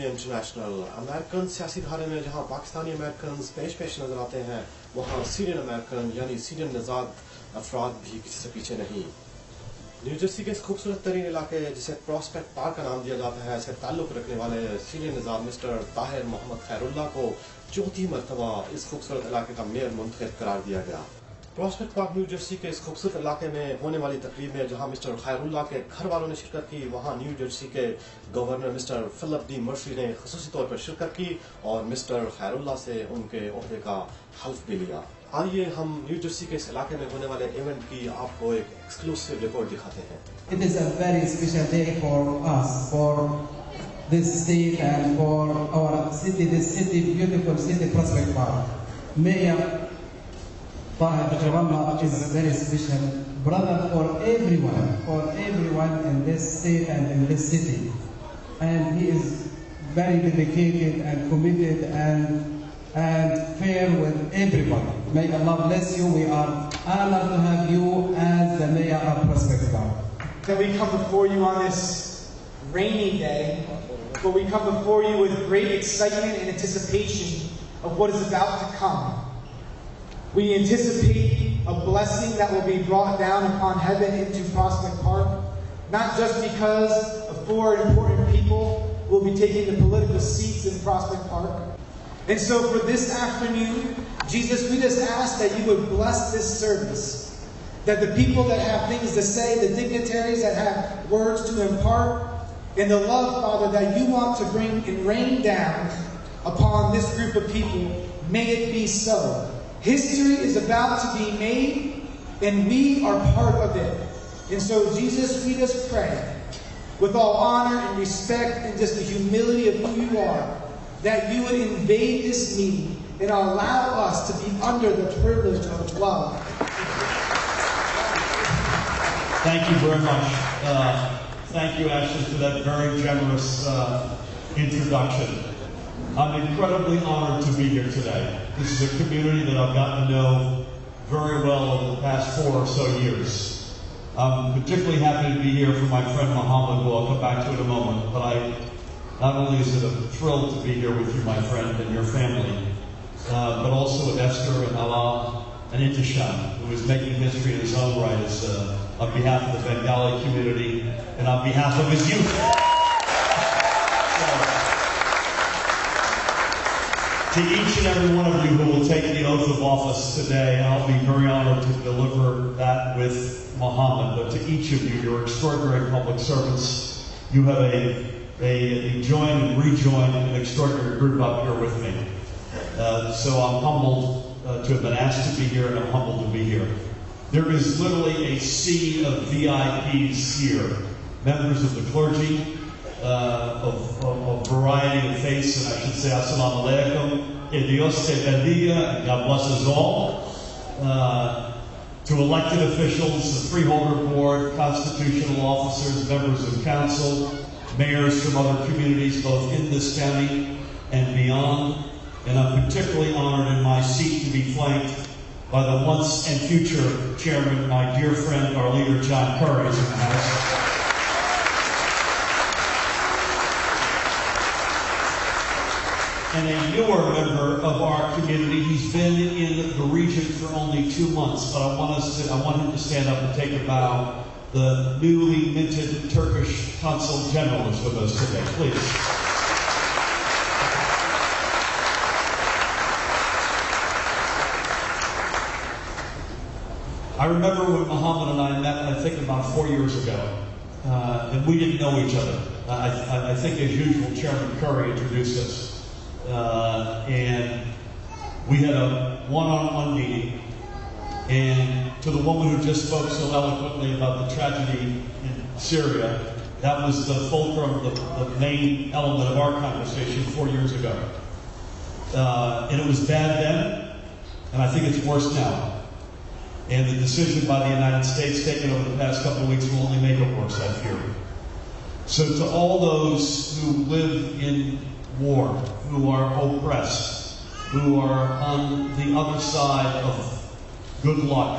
International American सियासी धारे में जहां पाकिस्तानी अमेरिकन पेश नजर आते हैं, वहां सीरियन अमेरिकन यानी सीरियन नजाद अफराद भी किसी से पीछे नहीं। न्यू जर्सी के इस खूबसूरत तरीन इलाके जिसे प्रॉस्पेक्ट पार्क का नाम दिया जाता है, इससे ताल्लुक रखने वाले सीरियन नजाद मिस्टर ताहिर मोहम्मद खैरुल्लाह को चौथी मरतबा इस खूबसूरत इलाके का मेयर मुंतखब करार दिया गया। प्रॉस्पेक्ट पार्क न्यू जर्सी के इस खूबसूरत इलाके में होने वाली तकरीब में जहां मिस्टर खैरुल्लाह के घर वालों ने शिरकत की, वहां न्यू जर्सी के governor mister Philip D Murphy ने खुसूसी तौर पर शिरकत की और मिस्टर खैरुल्लाह से उनके ओहदे का हल्फ भी लिया। आइए हम न्यू जर्सी के इस इलाके में होने वाले इवेंट की आपको एक एक्सक्लूसिव रिपोर्ट दिखाते हैं। It is a very special day for us, for this state and for our city, this city, beautiful city, Prospect Park. Mayor Khairullah is very special brother for everyone in this state and in this city, and he is very dedicated and committed and fair with everybody. May Allah bless you. We are honored to have you as the mayor of Prospect Park. That we come before you on this rainy day, but we come before you with great excitement and anticipation of what is about to come. We anticipate a blessing that will be brought down upon heaven into Prospect Park, not just because of 4 important people will be taking the political seats in Prospect Park. And so for this afternoon, Jesus, we just ask that you would bless this service, that the people that have things to say, the dignitaries that have words to impart, and the love, Father, that you want to bring and rain down upon this group of people, may it be so. History is about to be made, and we are part of it. And so, Jesus, we just pray, with all honor and respect and just the humility of who you are, that you would invade this meeting and allow us to be under the privilege of love. Thank you very much. Thank you, Ashley, for that very generous introduction. I'm incredibly honored to be here today. This is a community that I've gotten to know very well over the past 4 or so years. I'm particularly happy to be here for my friend Muhammad, who I'll come back to in a moment. But not only is it a thrill to be here with you, my friend, and your family, but also with Esther and Allah and Intisham, who is making history in his own right on behalf of the Bengali community and on behalf of his youth. To each and every one of you who will take the oath of office today, I'll be very honored to deliver that with Muhammad. But to each of you, you're extraordinary public servants. You have a joined and rejoined an extraordinary group up here with me. So I'm humbled to have been asked to be here, and I'm humbled to be here. There is literally a sea of VIPs here, members of the clergy, of variety of faiths, and I should say Assalamu alaikum, que Dios te bendiga, and God bless us all. To elected officials, the freeholder board, constitutional officers, members of council, mayors from other communities, both in this county and beyond. And I'm particularly honored in my seat to be flanked by the once and future chairman, my dear friend, our leader, John Curry, is in the house. And a newer member of our community. He's been in the region for only 2 months, but I want him to stand up and take a bow. The newly minted Turkish Consul General is with us today, please. I remember when Muhammad and I met, I think about 4 years ago, and we didn't know each other. I think, as usual, Chairman Curry introduced us. And we had a one-on-one meeting, and to the woman who just spoke so eloquently about the tragedy in Syria, that was the fulcrum, the main element of our conversation 4 years ago. And it was bad then, and I think it's worse now. And the decision by the United States taken over the past couple of weeks will only make it worse, I fear. So to all those who live in war, who are oppressed, who are on the other side of good luck,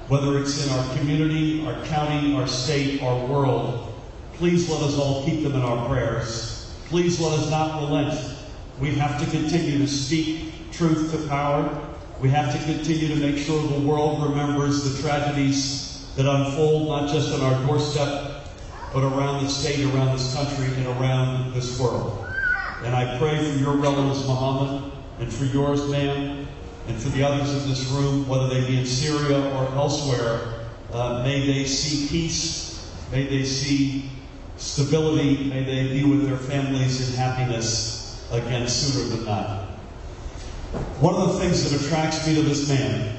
whether it's in our community, our county, our state, our world, please let us all keep them in our prayers. please let us not relent. We have to continue to speak truth to power. We have to continue to make sure the world remembers the tragedies that unfold not just on our doorstep, but around the state, around this country, and around this world. And I pray for your relatives, Muhammad, and for yours, ma'am, and for the others in this room, whether they be in Syria or elsewhere. May they see peace, may they see stability, may they be with their families in happiness again sooner than not. One of the things that attracts me to this man,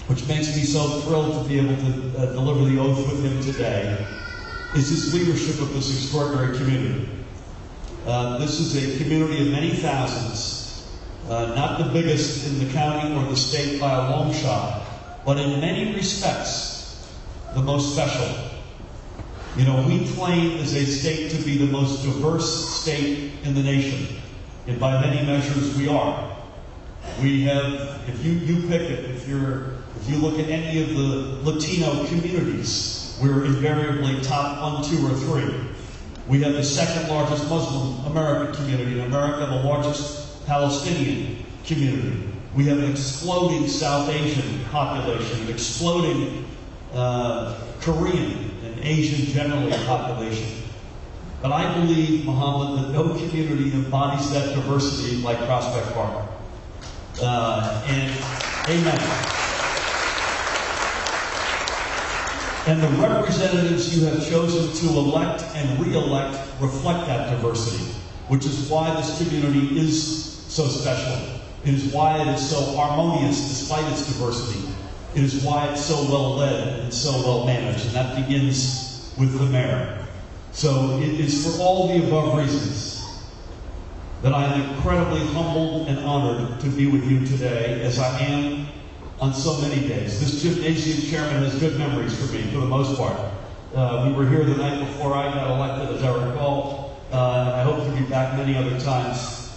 which makes me so thrilled to be able to deliver the oath with him today, is his leadership of this extraordinary community. This is a community of many thousands, not the biggest in the county or the state by a long shot, but in many respects, the most special. You know, we claim as a state to be the most diverse state in the nation, and by many measures we are. We have, if you pick it, if you look at any of the Latino communities, we're invariably top 1, 2, or 3. We have the second largest Muslim American community in America, the largest Palestinian community. We have an exploding South Asian population, an exploding Korean and Asian generally population. But I believe, Muhammad, that no community embodies that diversity like Prospect Park. And amen. And the representatives you have chosen to elect and re-elect reflect that diversity, which is why this community is so special. It is why it is so harmonious despite its diversity. It is why it's so well led and so well managed, and that begins with the mayor. So it is for all the above reasons that I am incredibly humbled and honored to be with you today, as I am on so many days. This gymnasium chairman has good memories for me, for the most part. We were here the night before I got elected, as I recall, and I hope to be back many other times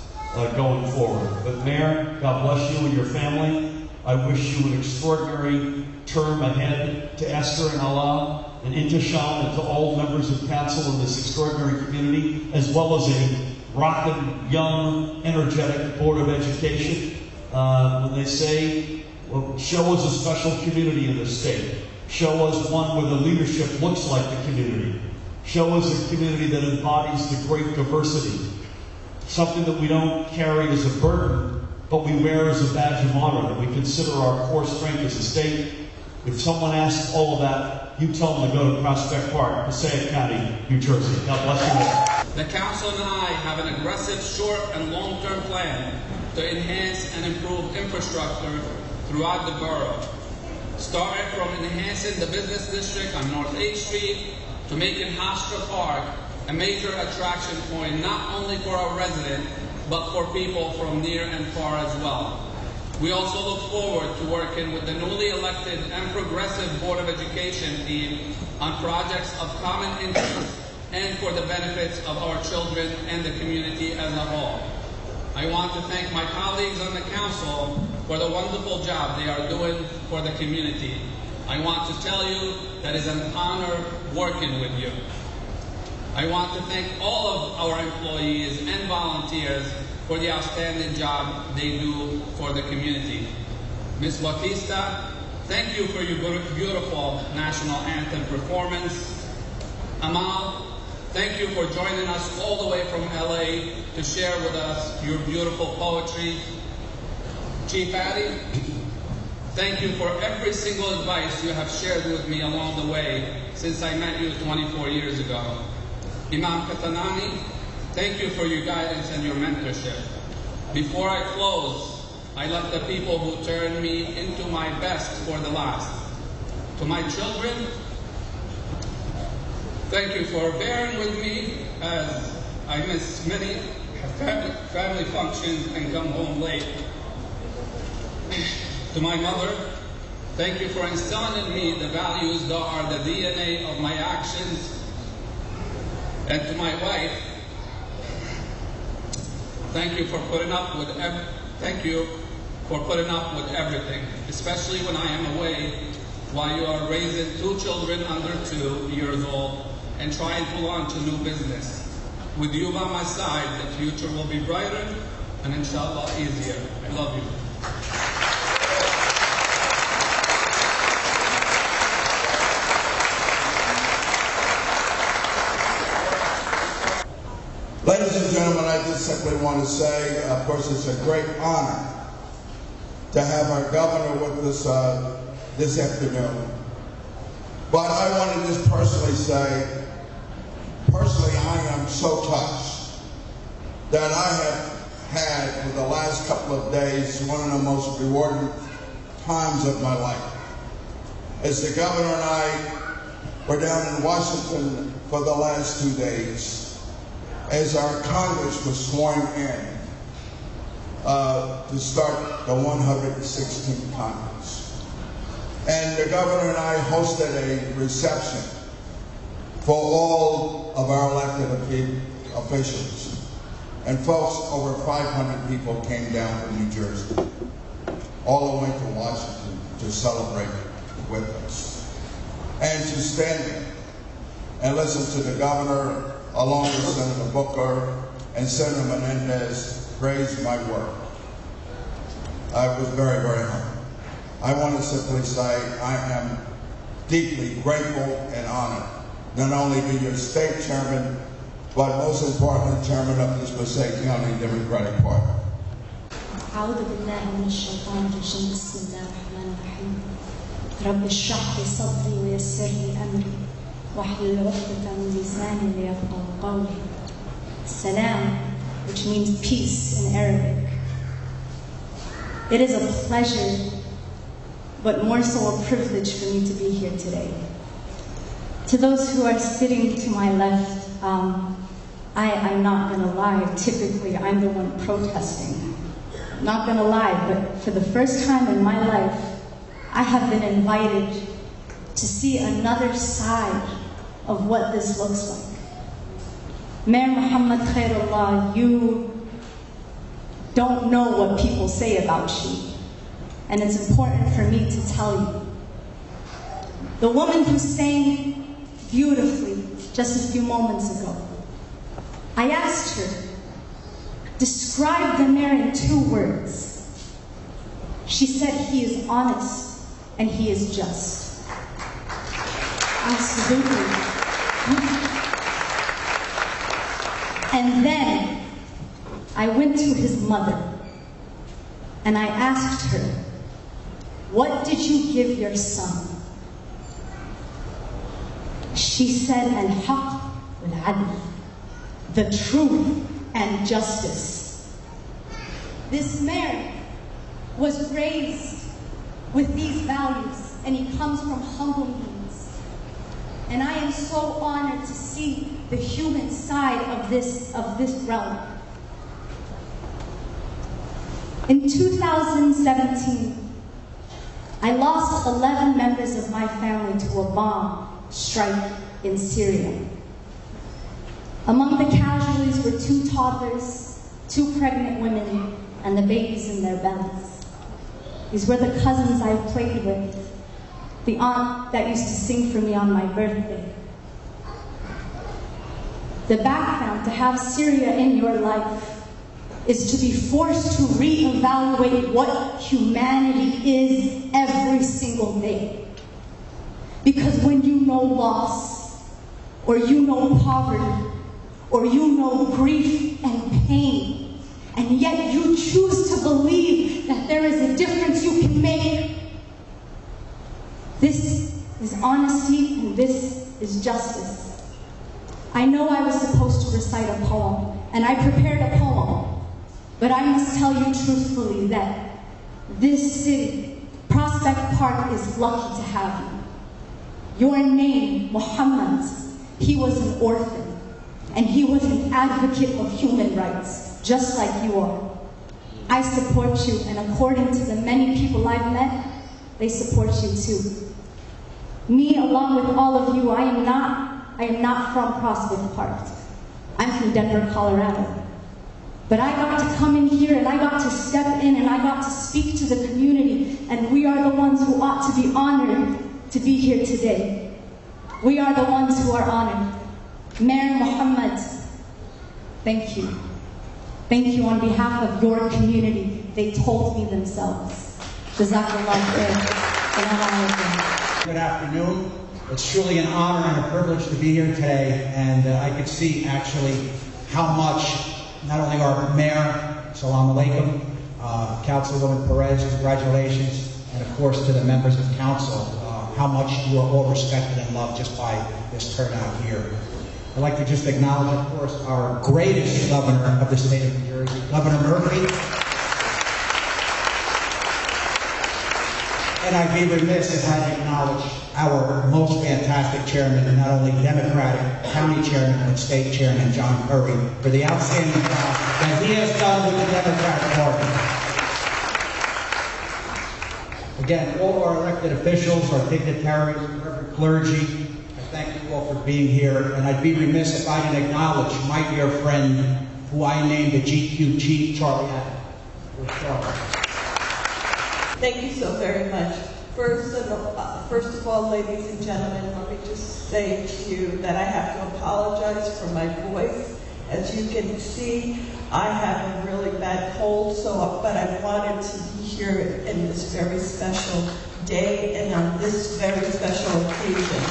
going forward. But Mayor, God bless you and your family. I wish you an extraordinary term ahead, to Esther and Allah and Intisham and to all members of council in this extraordinary community, as well as a rocking, young, energetic Board of Education. When they say, well, show us a special community in this state. Show us one where the leadership looks like the community. Show us a community that embodies the great diversity. Something that we don't carry as a burden, but we wear as a badge of honor, that we consider our core strength as a state. If someone asks all of that, you tell them to go to Prospect Park, Passaic County, New Jersey. God bless you all. The Council and I have an aggressive short and long-term plan to enhance and improve infrastructure throughout the borough. Starting from enhancing the business district on North 8th Street to making Hofstra Park a major attraction point not only for our residents, but for people from near and far as well. We also look forward to working with the newly elected and progressive Board of Education team on projects of common interest and for the benefits of our children and the community as a whole. I want to thank my colleagues on the council for the wonderful job they are doing for the community. I want to tell you that it's an honor working with you. I want to thank all of our employees and volunteers for the outstanding job they do for the community. Ms. Bautista, thank you for your beautiful national anthem performance. Amal, thank you for joining us all the way from LA to share with us your beautiful poetry. Chief Addy, thank you for every single advice you have shared with me along the way since I met you 24 years ago. Imam Katanani, thank you for your guidance and your mentorship. Before I close, I love the people who turned me into my best for the last. To my children, thank you for bearing with me as I miss many family functions and come home late. To my mother, thank you for instilling in me the values that are the DNA of my actions. And to my wife, thank you for putting up with everything, especially when I am away while you are raising 2 children under 2 years old and trying to launch a new business. With you by my side, the future will be brighter and inshallah easier. I love you. Ladies and gentlemen, I just simply want to say, of course, it's a great honor to have our governor with us this afternoon. But I want to just personally say, I am so touched that I have had, for the last couple of days, one of the most rewarding times of my life. As the governor and I were down in Washington for the last 2 days, as our Congress was sworn in to start the 116th Congress. And the governor and I hosted a reception for all of our elected officials. And folks, over 500 people came down from New Jersey, all the way to Washington to celebrate with us. And to stand there and listen to the governor, along with Senator Booker and Senator Menendez, praise my work. I was very, very humbled. I want to simply say I am deeply grateful and honored, not only to your state chairman, but most importantly, chairman of this Passaic County Democratic Party. أعوذ بالله من الشيطان الرجيم بسم الله الرحمن الرحيم رب اشرح لي صدري ويسر لي أمري واحلل عقدة من لساني ليفقهوا قولي. Salam, which means peace in Arabic. It is a pleasure, but more so a privilege for me to be here today. To those who are sitting to my left, I'm not going to lie, typically I'm the one protesting. Not going to lie, but for the first time in my life, I have been invited to see another side of what this looks like. Mayor Muhammad Khairullah, you don't know what people say about you, and it's important for me to tell you. The woman who sang beautifully just a few moments ago, I asked her, describe the mayor in 2 words. She said he is honest and he is just. Absolutely. And then I went to his mother and I asked her, what did you give your son? She said, al-haq wal-adl, the truth and justice. This mayor was raised with these values, and he comes from humble means. And I am so honored to see the human side of this realm. In 2017, I lost 11 members of my family to a bomb strike in Syria. Among the casualties were 2 toddlers, 2 pregnant women, and the babies in their bellies. These were the cousins I played with, the aunt that used to sing for me on my birthday. The background to have Syria in your life is to be forced to reevaluate what humanity is every single day. Because when you know loss, or you know poverty, or you know grief and pain, and yet you choose to believe that there is a difference you can make, this is honesty and this is justice. I know I was supposed to recite a poem, and I prepared a poem, but I must tell you truthfully that this city, Prospect Park, is lucky to have you. Your name, Muhammad, he was an orphan, and he was an advocate of human rights, just like you are. I support you, and according to the many people I've met, they support you too. Me, along with all of you, I am not from Prospect Park. I'm from Denver, Colorado. But I got to come in here and I got to step in and I got to speak to the community, and we are the ones who ought to be honored to be here today. We are the ones who are honored. Mayor Muhammad, Thank you. Thank you on behalf of your community. They told me themselves. Jazakallah khair. Good afternoon. It's truly an honor and a privilege to be here today, and I could see actually how much not only our mayor, Salam Alaikum, Councilwoman Perez, congratulations, and of course to the members of council, how much you are all respected and loved just by this turnout here. I'd like to just acknowledge, of course, our greatest governor of the state of New Jersey, Governor Murphy. And I'd be remiss if I didn't acknowledge our most fantastic chairman, and not only Democratic county chairman, but state chairman, John Curry, for the outstanding job that he has done with the Democratic Party. Again, all our elected officials, our dignitaries, reverend clergy, I thank you all for being here, and I'd be remiss if I didn't acknowledge my dear friend, who I named the GQ chief, Charlie Adams. Thank you so very much. First of all, ladies and gentlemen, let me just say to you that I have to apologize for my voice. As you can see, I have a really bad cold, but I wanted to be here in this very special day and on this very special occasion.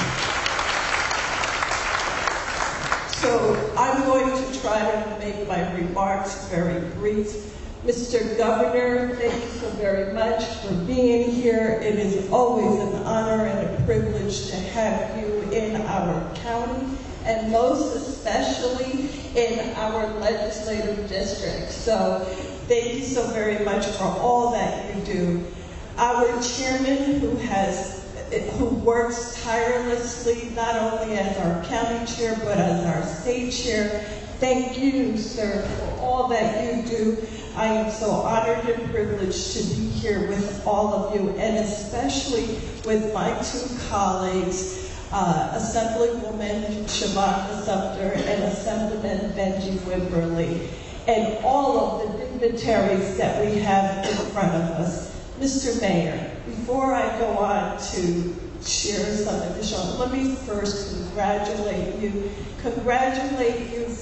So I'm going to try to make my remarks very brief. Mr. Governor, thank you so very much for being here. It is always an honor and a privilege to have you in our county, and most especially in our legislative district. So thank you so very much for all that you do. Our chairman, who works tirelessly, not only as our county chair, but as our state chair, thank you, sir, for all that you do. I am so honored and privileged to be here with all of you, and especially with my two colleagues, Assemblywoman Shabaka Sumter and Assemblyman Benji Wimberly, and all of the dignitaries that we have in front of us. Mr. Mayor, before I go on to share some additional, let me first congratulate you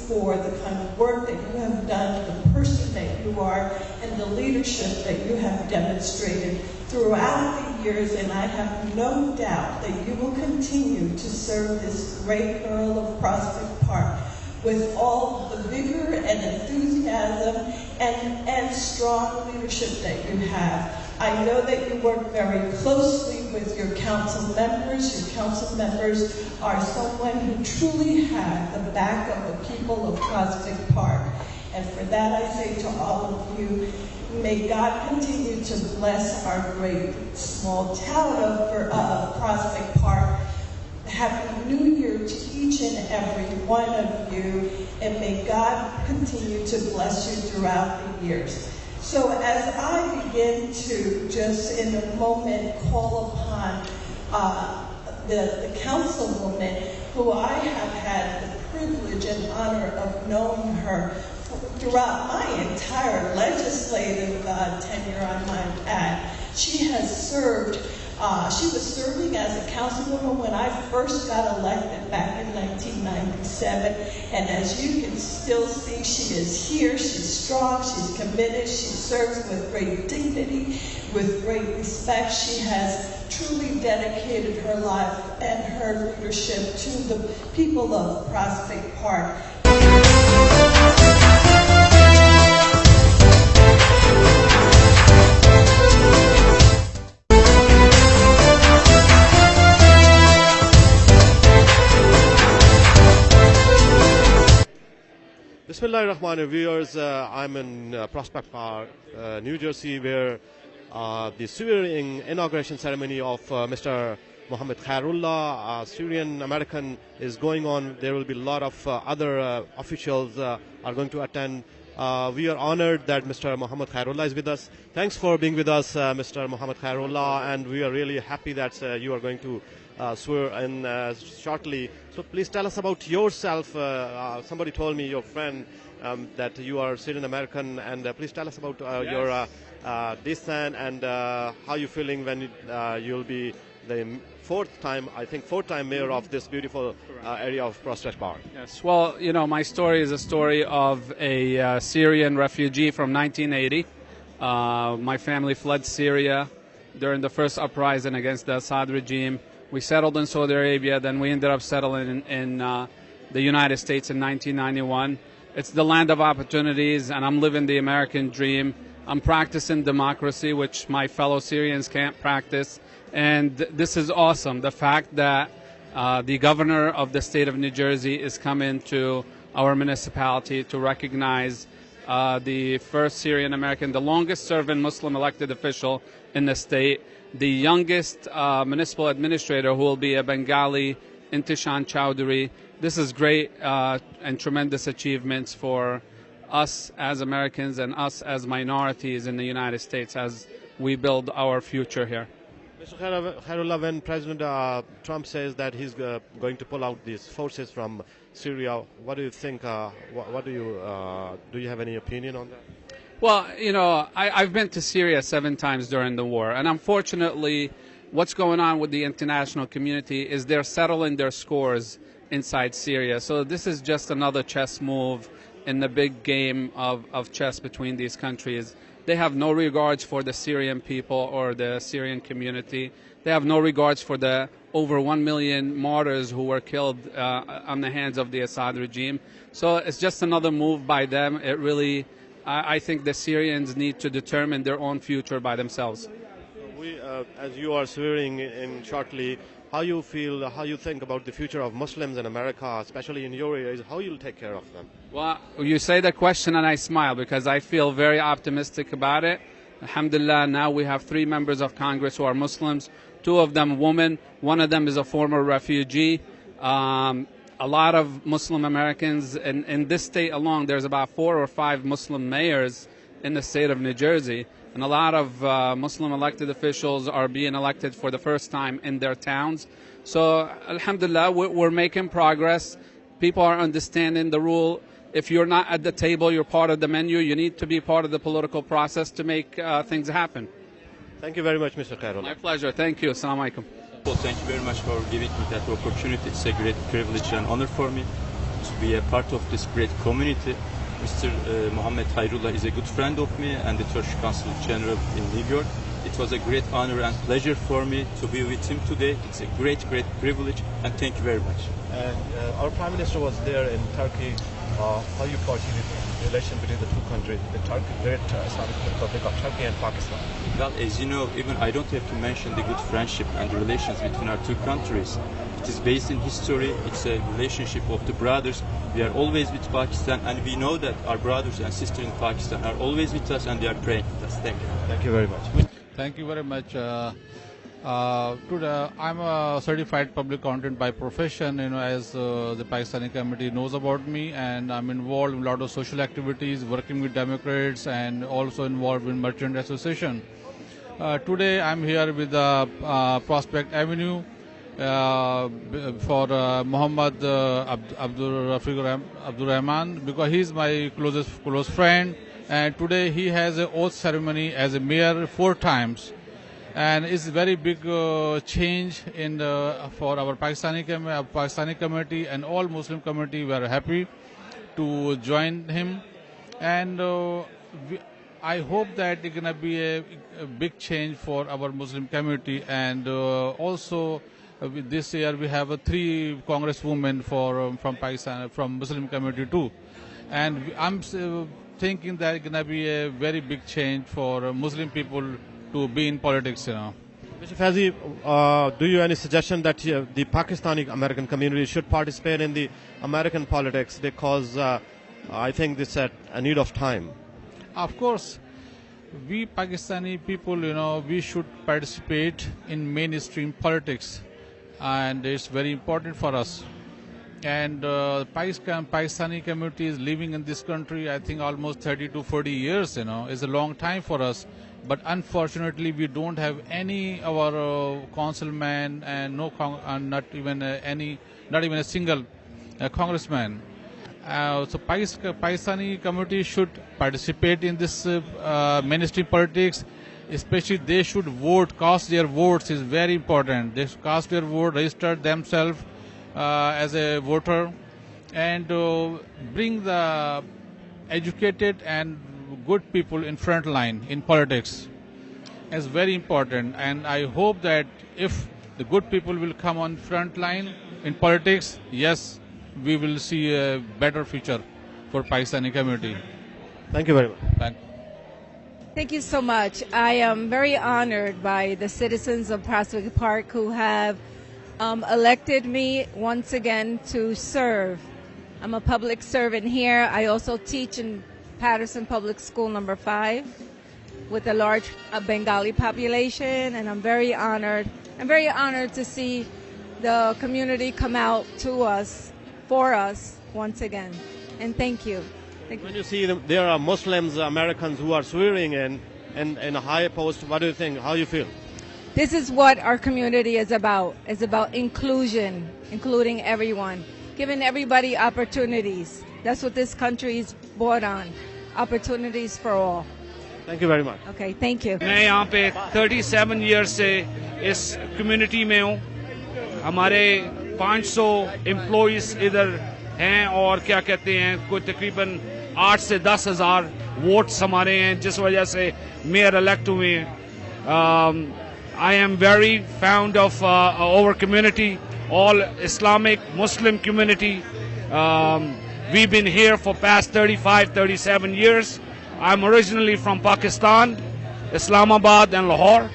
for the kind of work that you have done, the person that you are, and the leadership that you have demonstrated throughout the years, and I have no doubt that you will continue to serve this great borough of Prospect Park with all the vigor and enthusiasm and strong leadership that you have. I know that you work very closely with your council members. Your council members are someone who truly have the back of the people of Prospect Park. And for that I say to all of you, may God continue to bless our great small town of Prospect Park. Happy New Year to each and every one of you, and may God continue to bless you throughout the years. So as I begin to just in a moment call upon the councilwoman, who I have had the privilege and honor of knowing her throughout my entire legislative tenure on my ad. She has served. She was serving as a councilwoman when I first got elected back in 1997, and as you can still see, she is here, she's strong, she's committed, she serves with great dignity, with great respect. She has truly dedicated her life and her leadership to the people of Prospect Park. Bismillahir-Rahmanir-Rahim, viewers. I'm in Prospect Park, New Jersey, where the swearing inauguration ceremony of Mr. Mohammed Khairullah, Syrian American, is going on. There will be a lot of other officials are going to attend. We are honored that Mr. Mohammed Khairullah is with us. Thanks for being with us, Mr. Mohammed Khairullah, and we are really happy that you are going to swear in shortly. So please tell us about yourself. Somebody told me, your friend, that you are Syrian American, and please tell us about your descent, and how you feeling when you'll be the fourth time mayor of this beautiful area of Prospect Park? Yes, well, you know, my story is a story of a Syrian refugee from 1980. My family fled Syria during the first uprising against the Assad regime. We settled in Saudi Arabia, then we ended up settling in the United States in 1991. It's the land of opportunities, and I'm living the American dream. I'm practicing democracy, which my fellow Syrians can't practice. And this is awesome. The fact that the governor of the state of New Jersey is coming to our municipality to recognize the first Syrian American, the longest serving Muslim elected official in the state, the youngest municipal administrator, who will be a Bengali, Intishan Chowdhury. This is great and tremendous achievements for us as Americans and us as minorities in the United States as we build our future here. Mr. Khairullah, when President Trump says that he's going to pull out these forces from Syria, what do you think? Do you have any opinion on that? Well, you know, I've been to Syria 7 times during the war, and unfortunately, what's going on with the international community is they're settling their scores inside Syria. So this is just another chess move in the big game of chess between these countries. They have no regards for the Syrian people or the Syrian community. They have no regards for the over 1 million martyrs who were killed on the hands of the Assad regime. So it's just another move by them. It really, I think the Syrians need to determine their own future by themselves. As you are swearing in shortly, how you feel, how you think about the future of Muslims in America, especially in your areas, how you'll take care of them? Well, you say the question and I smile because I feel very optimistic about it. Alhamdulillah, now we have 3 members of Congress who are Muslims, 2 of them women, 1 of them is a former refugee. A lot of Muslim Americans, in this state alone, there's about 4 or 5 Muslim mayors in the state of New Jersey. And a lot of Muslim elected officials are being elected for the first time in their towns. So, alhamdulillah, we're making progress. People are understanding the rule. If you're not at the table, you're part of the menu. You need to be part of the political process to make things happen. Thank you very much, Mr. Khairullah. My pleasure. Thank you. Assalamu alaikum. Well, thank you very much for giving me that opportunity. It's a great privilege and honor for me to be a part of this great community. Mr. Mohammed Khairullah is a good friend of me and the Turkish Consul General in New York. It was a great honor and pleasure for me to be with him today. It's a great privilege, and thank you very much. And our Prime Minister was there in Turkey. How you foresee the relation between the 2 countries, the Great Islamic Republic of Turkey and Pakistan? Well, as you know, even I don't have to mention the good friendship and relations between our 2 countries. It is based in history. It's a relationship of the brothers. We are always with Pakistan, and we know that our brothers and sisters in Pakistan are always with us, and they are praying with us. Thank you. Thank you very much. Thank you very much. Today, I'm a certified public accountant by profession, as the Pakistani community knows about me, and I'm involved in a lot of social activities, working with Democrats, and also involved in Merchant Association. Today, I'm here with Prospect Avenue for Muhammad Abdul Rahman, because he's my close friend, and today he has an oath ceremony as a mayor 4 times. And it's a very big change for our Pakistani community and all Muslim community. We are happy to join him, and I hope that it's going to be a big change for our Muslim community. And also this year we have 3 congresswomen from Pakistan, from Muslim community too. And I'm thinking that it's going to be a very big change for Muslim people to be in politics, Mr. Faizi, do you have any suggestion that the Pakistani American community should participate in the American politics, because I think this is a need of time? Of course, we Pakistani people, we should participate in mainstream politics, and it's very important for us. And Pakistani community is living in this country, I think, almost 30 to 40 years. It's a long time for us. But unfortunately, we don't have any our councilman and not even a single congressman. So Pakistani community should participate in this mainstream politics. Especially they should vote, cast their votes is very important. They should cast their vote, register themselves as a voter, and bring the educated and good people in front line in politics. It's very important, and I hope that if the good people will come on front line in politics, yes, we will see a better future for Pakistani community. Thank you very much. Thank you. Thank you so much. I am very honored by the citizens of Prospect Park who have elected me once again to serve. I'm a public servant here. I also teach in Patterson Public School number 5 with a large Bengali population, and I'm very honored. I'm very honored to see the community come out to us, for us, once again. And thank you. When you see there are Muslims, Americans who are swearing in a high post, what do you think? How do you feel? This is what our community is about. It's about inclusion, including everyone, giving everybody opportunities. That's what this country is bought on, opportunities for all. Thank you very much. Okay, thank you. मैं यहाँ पे 37 years से इस community में हूँ. हमारे 500 employees इधर हैं और क्या कहते हैं कोई तकरीबन 8 से 10 हज़ार वोट्स हमारे हैं जिस वजह से मेयर इलेक्ट हुए हैं. I am very fond of our community, all Islamic Muslim community. We've been here for past 35, 37 years. I'm originally from Pakistan, Islamabad and Lahore.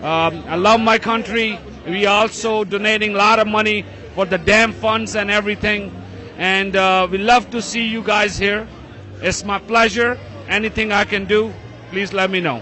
I love my country. We also donating a lot of money for the dam funds and everything. And we love to see you guys here. It's my pleasure. Anything I can do, please let me know.